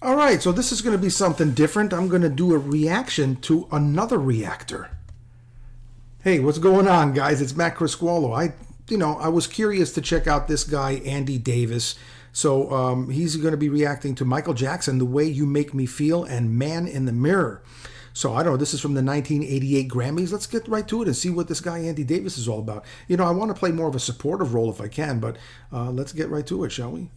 All right, so this is going to be something different. I'm going to do a reaction to another reactor. Hey, what's going on, guys? It's Matt Criscuolo. I was curious to check out this guy, Andy Davis. So he's going to be reacting to Michael Jackson, The Way You Make Me Feel, and Man in the Mirror. So I don't know, this is from the 1988 Grammys. Let's get right to it and see what this guy Andy Davis is all about. I want to play more of a supportive role if I can, but let's get right to it, shall we?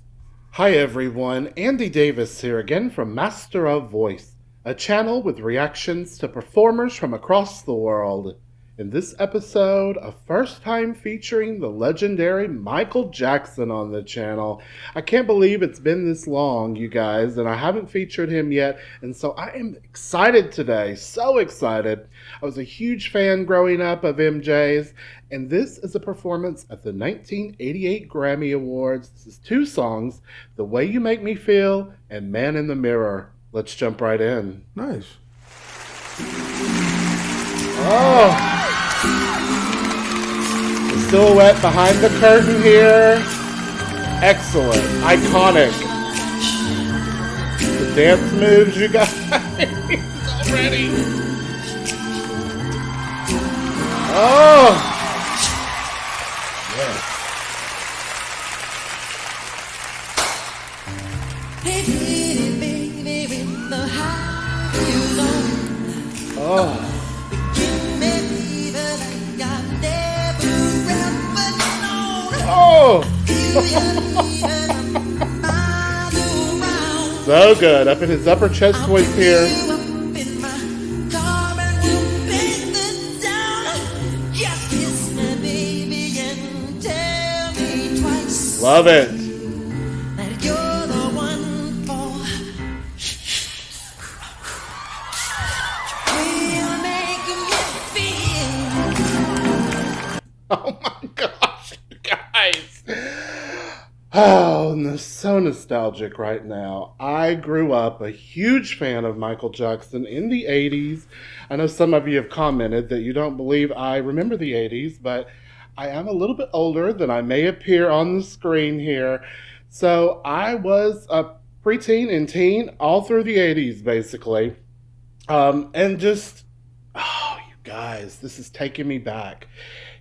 Hi everyone, Andy Davis here again from Master of Voice, a channel with reactions to performers from across the world. In this episode, a first time featuring the legendary Michael Jackson on the channel. I can't believe it's been this long, you guys, and I haven't featured him yet, and so I am excited today, so excited. I was a huge fan growing up of MJ's, and this is a performance at the 1988 Grammy Awards. This is two songs, The Way You Make Me Feel and Man in the Mirror. Let's jump right in. Nice. Oh! The silhouette behind the curtain here. Excellent. Iconic. The dance moves you guys already. Oh! Yes. Oh. Oh! So good. Up in his upper chest voice here. Love it. Oh my gosh, you guys. Oh, so nostalgic right now. I grew up a huge fan of Michael Jackson in the 80s. I know some of you have commented that you don't believe I remember the 80s, but I am a little bit older than I may appear on the screen here. So I was a preteen and teen all through the 80s, basically. And just, oh, you guys, this is taking me back.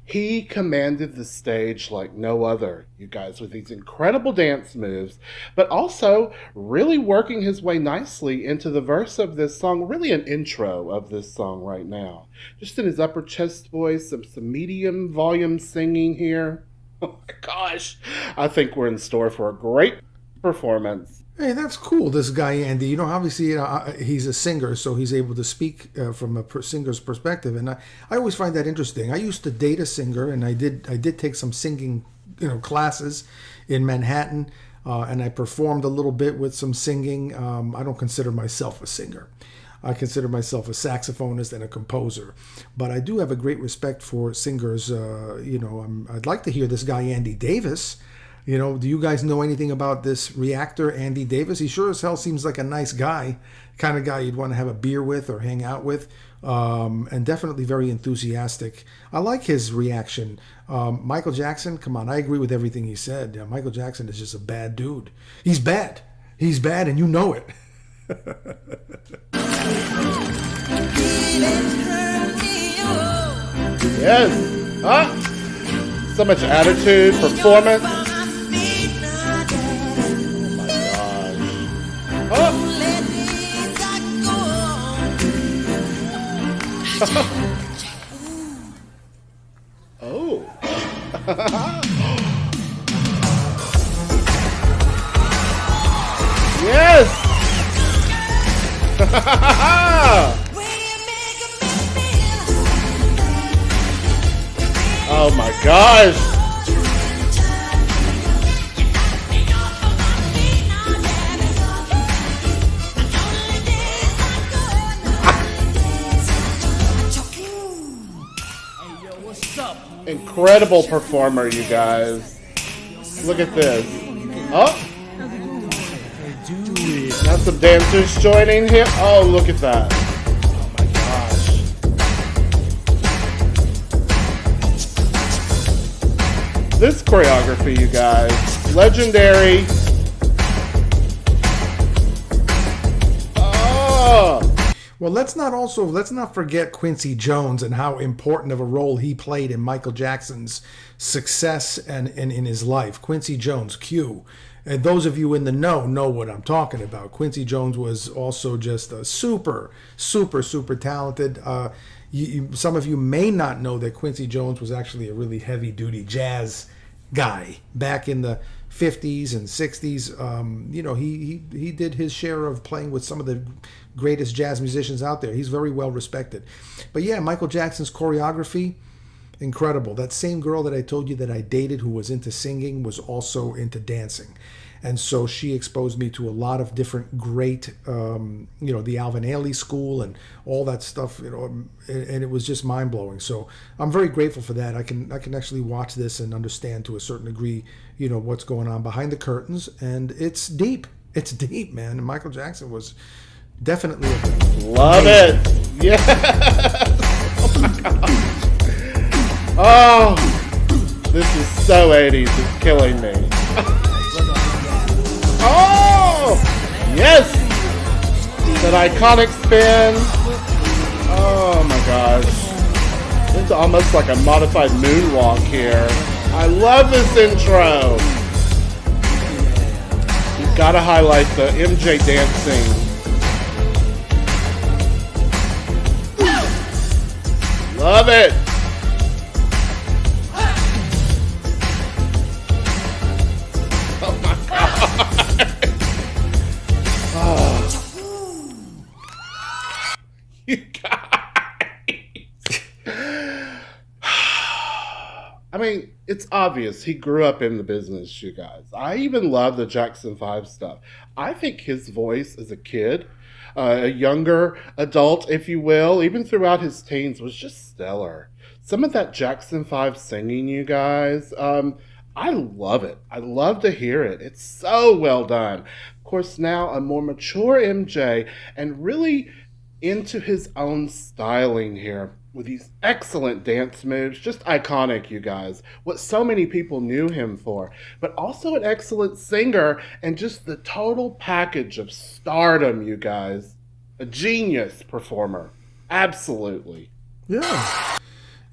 He commanded the stage like no other, you guys, with these incredible dance moves, but also really working his way nicely into the verse of this song, really an intro of this song right now. Just in his upper chest voice, some medium volume singing here. Oh my gosh, I think we're in store for a great performance. Hey, that's cool, this guy Andy. Obviously, he's a singer, so he's able to speak from a singer's perspective, and I always find that interesting. I used to date a singer, and I did take some singing, classes in Manhattan, and I performed a little bit with some singing. I don't consider myself a singer. I consider myself a saxophonist and a composer, but I do have a great respect for singers. I'd like to hear this guy Andy Davis. Do you guys know anything about this reactor, Andy Davis? He sure as hell seems like a nice guy, kind of guy you'd want to have a beer with or hang out with, and definitely very enthusiastic. I like his reaction. Michael Jackson, come on, I agree with everything he said. Yeah, Michael Jackson is just a bad dude. He's bad. He's bad, and you know it. Yes. Huh? So much attitude, performance. Oh. Yes. Oh my gosh. Incredible performer, you guys. Look at this. Oh! Now some dancers joining here. Oh, look at that. Oh my gosh. This choreography, you guys. Legendary. Well, let's not forget Quincy Jones and how important of a role he played in Michael Jackson's success and in his life. Quincy Jones, Q. And those of you in the know what I'm talking about. Quincy Jones was also just a super talented. Some of you may not know that Quincy Jones was actually a really heavy-duty jazz guy back in the 50s and 60s. He did his share of playing with some of the greatest jazz musicians out there. He's very well respected. But yeah, Michael Jackson's choreography, incredible. That same girl that I told you that I dated who was into singing was also into dancing. And so she exposed me to a lot of different great, the Alvin Ailey School and all that stuff, and it was just mind-blowing. So I'm very grateful for that. I can actually watch this and understand to a certain degree, what's going on behind the curtains. And it's deep. It's deep, man. And Michael Jackson was definitely love amazing. It. Yeah. Oh, my gosh. Oh, this is so 80s. It's killing me. Oh, yes! That iconic spin. Oh my gosh. It's almost like a modified moonwalk here. I love this intro. You've got to highlight the MJ dancing. Love it. Oh my God. Oh. You guys. I mean, it's obvious he grew up in the business, you guys. I even love the Jackson 5 stuff. I think his voice as a kid, a younger adult, if you will, even throughout his teens, was just stellar. Some of that Jackson 5 singing, you guys, I love it. I love to hear it. It's so well done. Of course, now a more mature MJ and really into his own styling here with these excellent dance moves. Just iconic, you guys. What so many people knew him for. But also an excellent singer and just the total package of stardom, you guys. A genius performer. Absolutely. Yeah.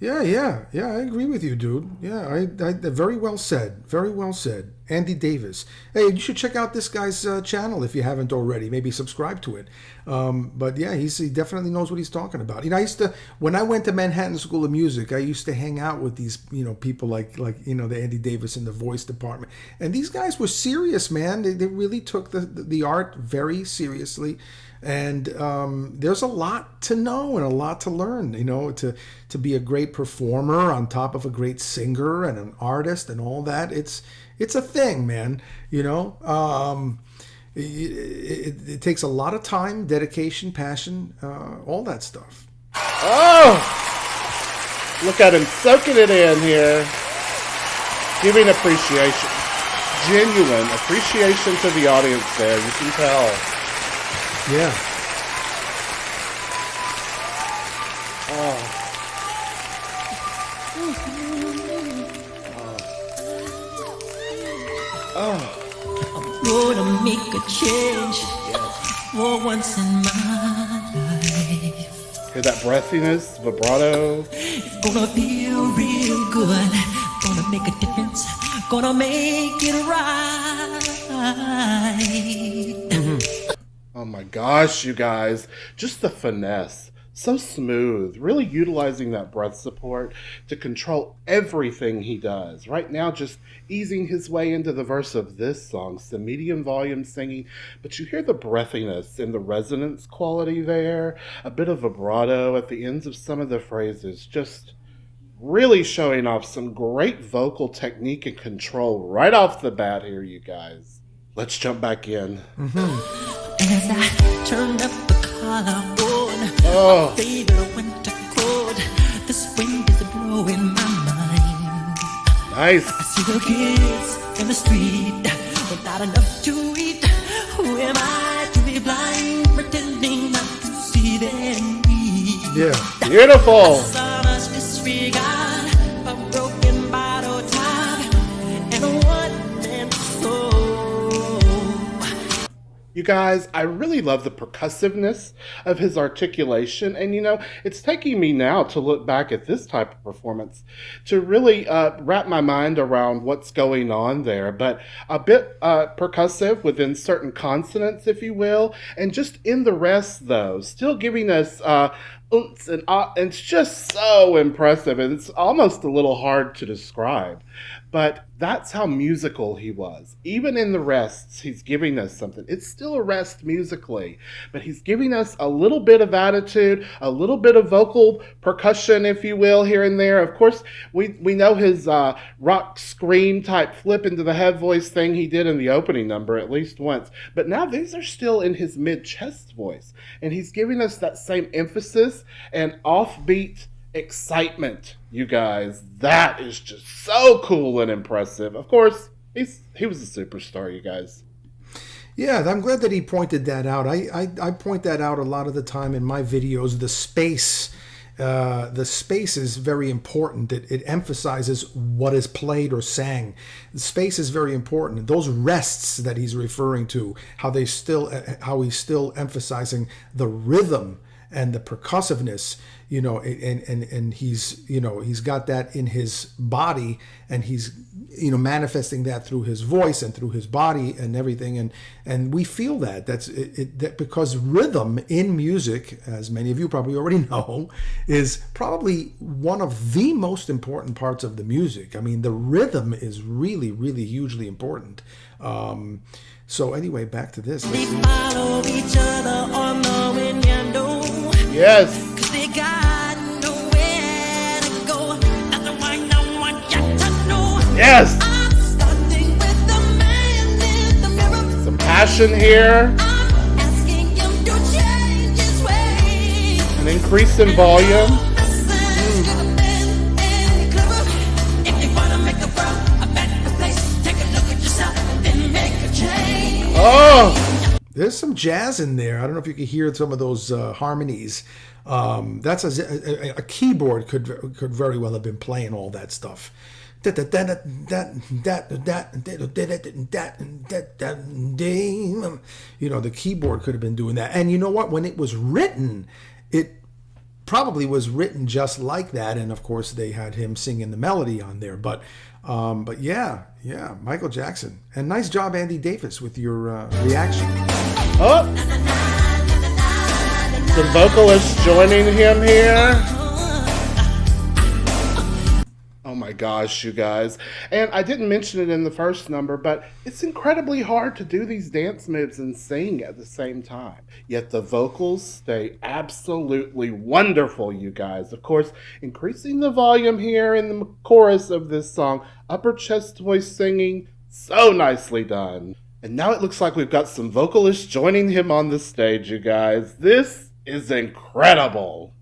Yeah, I agree with you, dude. Yeah, I very well said. Very well said. Andy Davis. Hey, you should check out this guy's channel if you haven't already. Maybe subscribe to it. But yeah, he definitely knows what he's talking about. When I went to Manhattan School of Music, I used to hang out with these, people like the Andy Davis in the voice department. And these guys were serious, man. They really took the art very seriously. And there's a lot to know and a lot to learn, to be a great performer on top of a great singer and an artist and all that. It's a thing, man. It takes a lot of time, dedication, passion, all that stuff. Oh, look at him soaking it in here, giving appreciation, genuine appreciation to the audience there. You can tell. Yeah. I'm gonna make a change for once in my life. Hear that breathiness, vibrato. It's gonna feel real good. Gonna make a difference. Gonna make it right. Oh my gosh, you guys. Just the finesse. So smooth. Really utilizing that breath support to control everything he does. Right now, just easing his way into the verse of this song. Some medium volume singing. But you hear the breathiness and the resonance quality there. A bit of vibrato at the ends of some of the phrases. Just really showing off some great vocal technique and control right off the bat here, you guys. Let's jump back in. As I turned up the collar on favorite winter coat, this wind is blowing my mind. Nice. I see the kids in the street with not enough to eat. Who am I to be blind, pretending not to see their need? Yeah. Beautiful. So much disregard, a broken bottle top, and a one-man soul. You guys, I really love the percussiveness of his articulation. And, it's taking me now to look back at this type of performance to really wrap my mind around what's going on there. But a bit percussive within certain consonants, if you will. And just in the rest, though, still giving us oomps and it's just so impressive. And it's almost a little hard to describe. But that's how musical he was. Even in the rests, he's giving us something. It's still a rest musically, but he's giving us a little bit of attitude, a little bit of vocal percussion, if you will, here and there. Of course, we know his rock scream type flip into the head voice thing he did in the opening number at least once. But now these are still in his mid-chest voice, and he's giving us that same emphasis and offbeat excitement, you guys. That is just so cool and impressive. Of course, he was a superstar, you guys. Yeah, I'm glad that he pointed that out. I point that out a lot of the time in my videos. The space is very important. It emphasizes what is played or sang. The space is very important. Those rests that he's referring to, how he's still emphasizing the rhythm and the percussiveness, and he's got that in his body, and he's manifesting that through his voice and through his body and everything, and we feel that that because rhythm in music, as many of you probably already know, is probably one of the most important parts of the music. I mean, the rhythm is really, really hugely important. So anyway, back to this. We follow each other on the window. Yes. Cause they got nowhere to go. That's why no one got to know. Yes. I'm starting with the man in the mirror. Some passion here. I'm asking him to change his ways. An increase in volume. Listen to the man in the clever. If you wanna make the world a better place, take a look at yourself and make a change. Oh. There's some jazz in there. I don't know if you can hear some of those harmonies. That's a keyboard could very well have been playing all that stuff. The keyboard could have been doing that. And you know what? When it was written, it probably was written just like that. And of course, they had him singing the melody on there. But yeah, Michael Jackson. And nice job, Andy Davis, with your reaction. Oh! The vocalist joining him here. Oh my gosh, you guys. And I didn't mention it in the first number, but it's incredibly hard to do these dance moves and sing at the same time. Yet the vocals stay absolutely wonderful, you guys. Of course, increasing the volume here in the chorus of this song. Upper chest voice singing. So nicely done. And now it looks like we've got some vocalists joining him on the stage, you guys. This is incredible.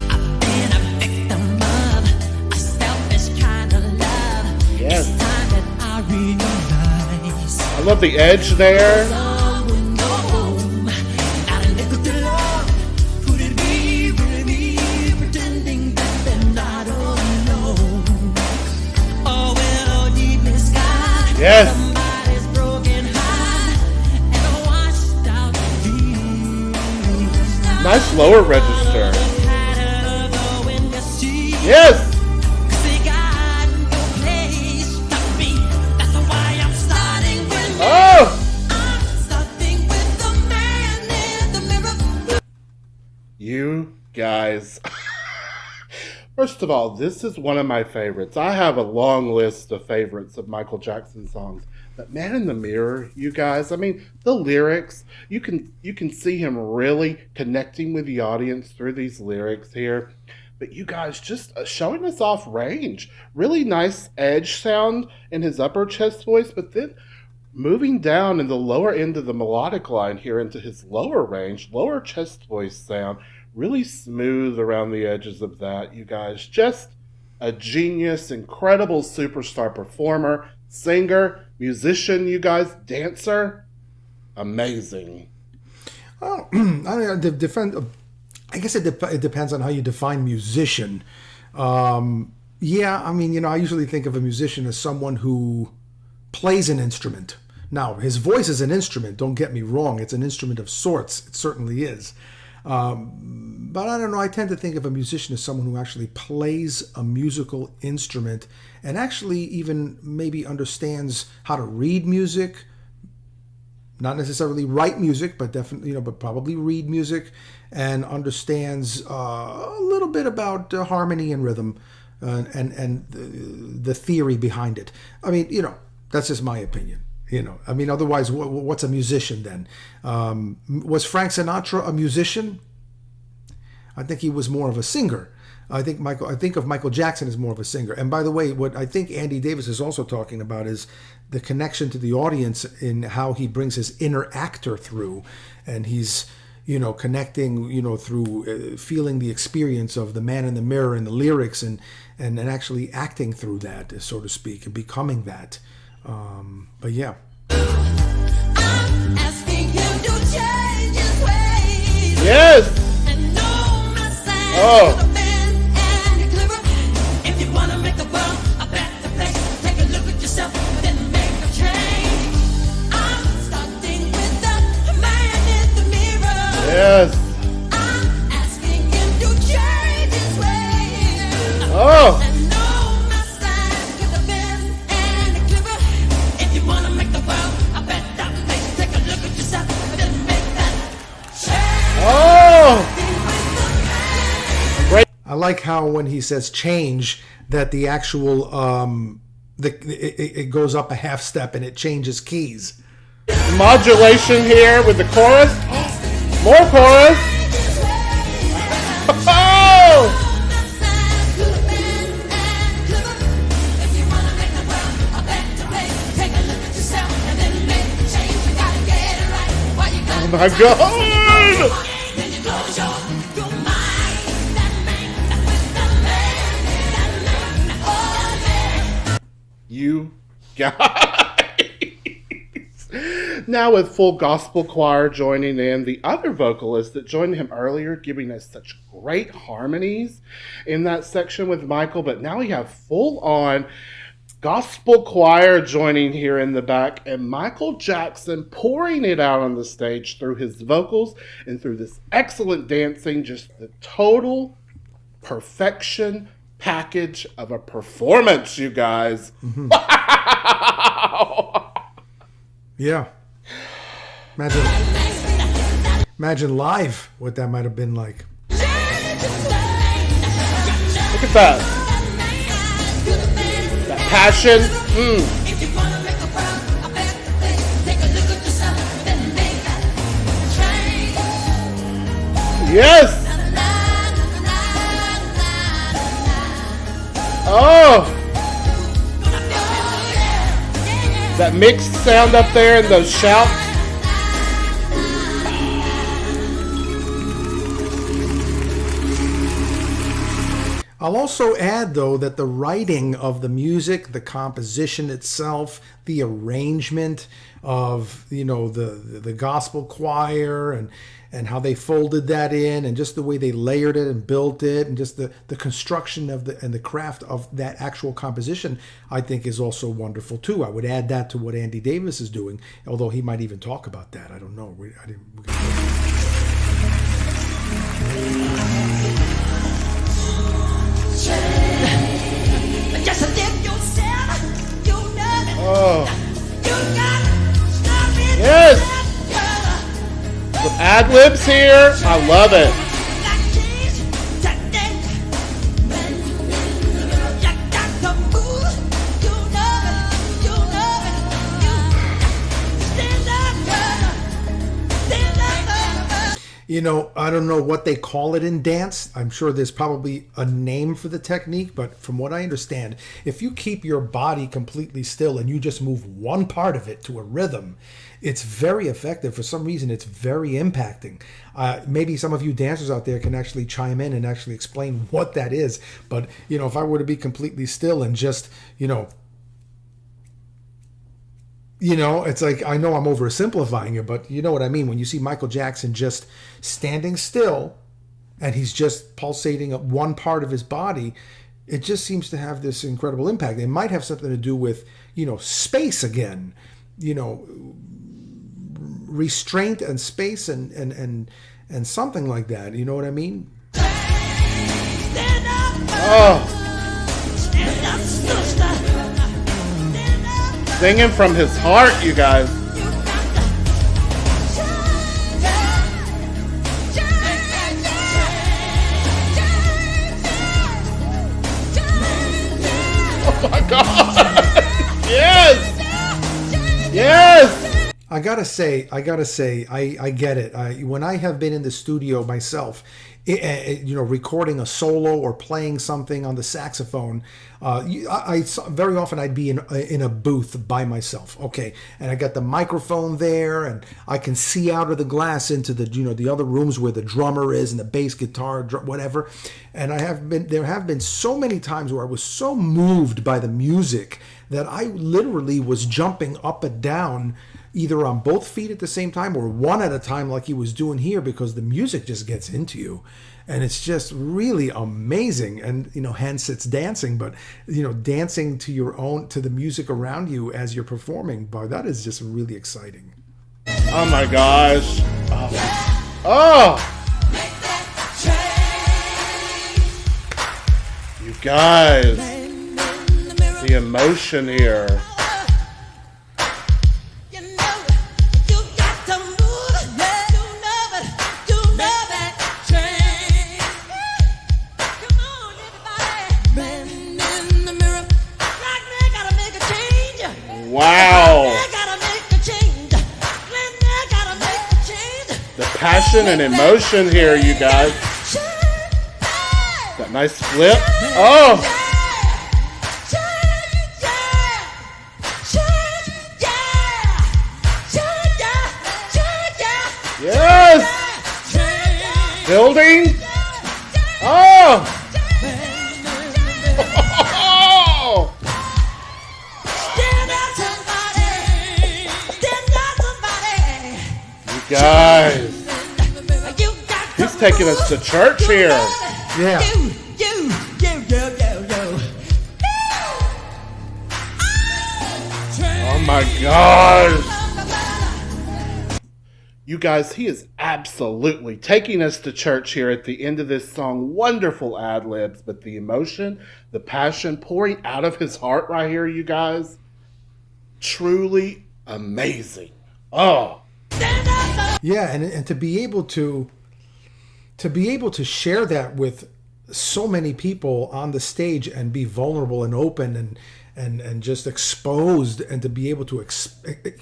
I've been a victim of a selfish kind of love. Yes. It's time that I realize. I love the edge there. Someone go home. Not a nickel to love. Could it be really me pretending that they're not alone? Oh, well, deep in the sky. Yes. Somebody's broken heart and a washed out dream. Nice lower register. Yes. Oh. You guys. First of all, this is one of my favorites. I have a long list of favorites of Michael Jackson songs. But Man in the Mirror, you guys, I mean, the lyrics, you can see him really connecting with the audience through these lyrics here. But you guys, just showing us off range. Really nice edge sound in his upper chest voice, but then moving down in the lower end of the melodic line here into his lower range, lower chest voice sound. Really smooth around the edges of that, you guys. Just a genius, incredible superstar performer, singer, musician, you guys, dancer. Amazing. Oh, I guess it depends on how you define musician. Yeah, I mean, I usually think of a musician as someone who plays an instrument, Now, his voice is an instrument, don't get me wrong. It's an instrument of sorts. It certainly is. But I don't know, I tend to think of a musician as someone who actually plays a musical instrument and actually even maybe understands how to read music. Not necessarily write music, but definitely, but probably read music, and understands a little bit about harmony and rhythm and the theory behind it. I mean, that's just my opinion. I mean, otherwise, what's a musician then? Was Frank Sinatra a musician? I think he was more of a singer. I think of Michael Jackson as more of a singer. And by the way, what I think Andy Davis is also talking about is the connection to the audience in how he brings his inner actor through, and he's connecting through feeling the experience of the man in the mirror and the lyrics and actually acting through that, so to speak, and becoming that. But yeah. I'm asking him to change his ways. Yes. And know my signs Oh. to the man and the clever. If you want to make the world a better place, take a look at yourself and make a change. I'm starting with the man in the mirror. Yes. I'm asking him to change his ways. Oh. And know my signs to the man and the clever. If you want to make the world a better place, take a look at yourself and make that change. Oh. I like how when he says change, that the actual it goes up a half step and it changes keys. Modulation here with the chorus. More chorus. Oh. Oh my God. You guys. Now with full gospel choir joining in, the other vocalist that joined him earlier, giving us such great harmonies in that section with Michael, but now we have full on gospel choir joining here in the back, and Michael Jackson pouring it out on the stage through his vocals and through this excellent dancing, just the total perfection package of a performance, you guys. Mm-hmm. Wow! Yeah. Imagine live what that might have been like. Look at that. That passion. Yes. Oh. That mixed sound up there and those shouts. I'll also add, though, that the writing of the music, the composition itself, the arrangement of, the gospel choir and how they folded that in, and just the way they layered it and built it, and just the construction of the craft of that actual composition, I think is also wonderful too. I would add that to what Andy Davis is doing, although he might even talk about that. I don't know. Oh. Yes. Some ad-libs here. I love it. I don't know what they call it in dance. I'm sure there's probably a name for the technique, but from what I understand, if you keep your body completely still and you just move one part of it to a rhythm, it's very effective. For some reason, it's very impacting. Maybe some of you dancers out there can actually chime in and actually explain what that is. But, if I were to be completely still and just, it's like, I know I'm oversimplifying it, but you know what I mean. When you see Michael Jackson just standing still and he's just pulsating up one part of his body, it just seems to have this incredible impact. It might have something to do with, space again. you know, restraint and space and something like that. You know what I mean? Stand up, Oh, stand up, sister. Stand up, singing from his heart, you guys. you got to Oh my God. Yes. Yes. I gotta say, I get it. When I have been in the studio myself, you know, recording a solo or playing something on the saxophone, very often I'd be in a booth by myself. Okay, and I got the microphone there, and I can see out of the glass into the, you know, the other rooms where the drummer is and the bass guitar, whatever. And there have been so many times where I was so moved by the music that I literally was jumping up and down, either on both feet at the same time or one at a time like he was doing here, because the music just gets into you. And it's just really amazing. And, you know, hence it's dancing, but, you know, dancing to the music around you as you're performing, boy, that is just really exciting. Oh my gosh. Oh. You guys, the emotion here. Wow. The passion and emotion here, you guys. That nice flip. Oh. Yes. Building. Oh. Guys, he's taking us to church here. Yeah. Oh my gosh. You guys, he is absolutely taking us to church here at the end of this song. Wonderful ad-libs, but the emotion, the passion pouring out of his heart right here, you guys. Truly amazing. Oh. Yeah, and to be able to share that with so many people on the stage and be vulnerable and open and just exposed, and to be able to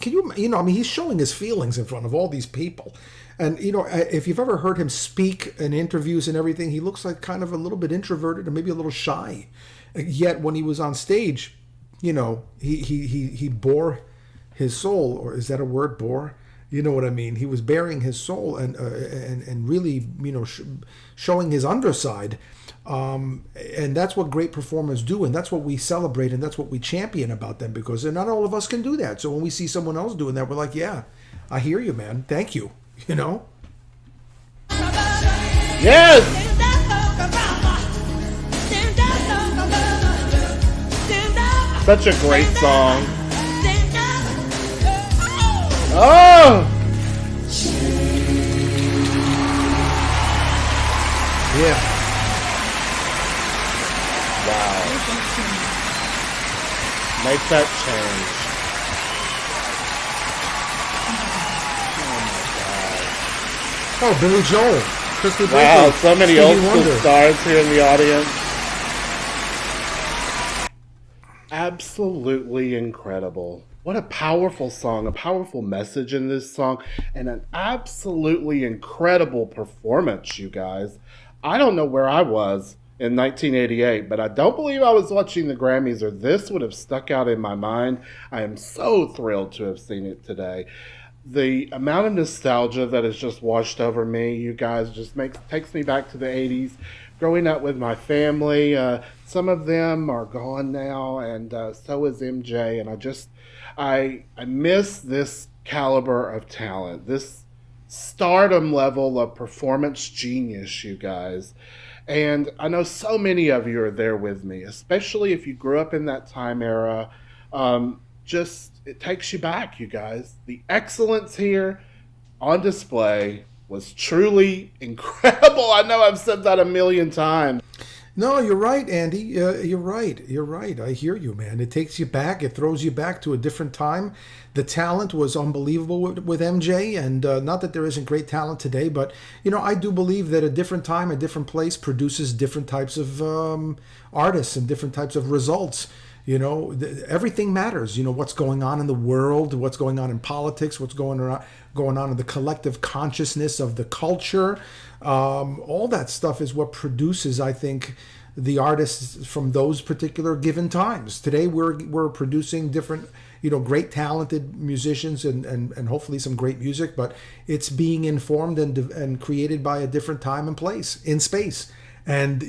can you know, I mean, he's showing his feelings in front of all these people. And, you know, if you've ever heard him speak in interviews and everything, he looks like kind of a little bit introverted or maybe a little shy. Yet when he was on stage, you know, he bore his soul, or is that a word, bore? You know what I mean? He was bearing his soul and really, you know, showing his underside. And that's what great performers do, and that's what we celebrate, and that's what we champion about them, because not all of us can do that. So when we see someone else doing that, we're like, yeah, I hear you, man. Thank you. You know? Yes! Such a great song. Oh! Yeah. Wow. Make that change. Oh, Billy Joel. Crystal Wow, Baker, so many Stevie old school Wonder. stars here in the audience. Absolutely incredible. What a powerful song, a powerful message in this song, and an absolutely incredible performance, you guys. I don't know where I was in 1988, but I don't believe I was watching the Grammys, or this would have stuck out in my mind. I am so thrilled to have seen it today. The amount of nostalgia that has just washed over me, you guys, just takes me back to the 80s. Growing up with my family, some of them are gone now, and so is MJ, and I miss this caliber of talent, this stardom level of performance genius, you guys. And I know so many of you are there with me, especially if you grew up in that time era. just, it takes you back, you guys. The excellence here on display was truly incredible. I know I've said that a million times. No, you're right, Andy. You're right. You're right. I hear you, man. It takes you back. It throws you back to a different time. The talent was unbelievable with MJ, and not that there isn't great talent today, but I do believe that a different time, a different place produces different types of artists and different types of results. Everything matters. What's going on in the world, what's going on in politics, what's going on in the collective consciousness of the culture. All that stuff is what produces, I think, the artists from those particular given times. Today we're producing different, great talented musicians and hopefully some great music, but it's being informed and created by a different time and place in space. And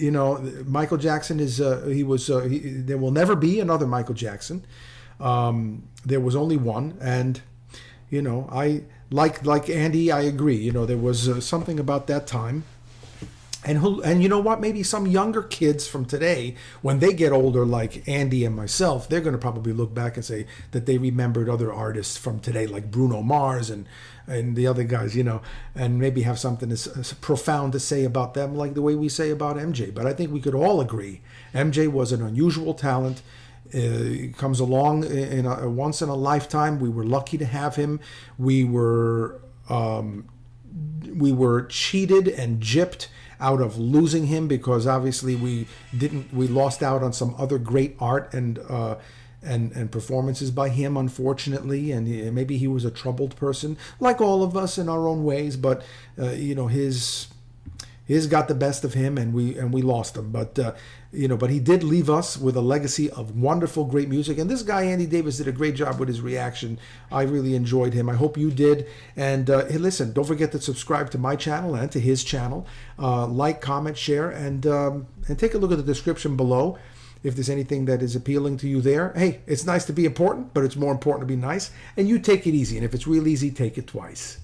Michael Jackson there will never be another Michael Jackson. There was only one, and I like Andy. I agree. There was something about that time. And you know what? Maybe some younger kids from today, when they get older, like Andy and myself, they're going to probably look back and say that they remembered other artists from today, like Bruno Mars and the other guys, and maybe have something as profound to say about them, like the way we say about MJ. But I think we could all agree MJ was an unusual talent. Comes along once in a lifetime. We were lucky to have him. We were cheated and gypped out of losing him, because obviously we lost out on some other great art and performances by him, unfortunately. And maybe he was a troubled person, like all of us in our own ways, but his got the best of him, and we lost him. But but he did leave us with a legacy of wonderful, great music. And this guy Andy Davis did a great job with his reaction. I really enjoyed him. I hope you did. And hey, listen, don't forget to subscribe to my channel and to his channel. Like, comment, share, and take a look at the description below if there's anything that is appealing to you there. Hey, it's nice to be important, but it's more important to be nice. And you take it easy. And if it's real easy, take it twice.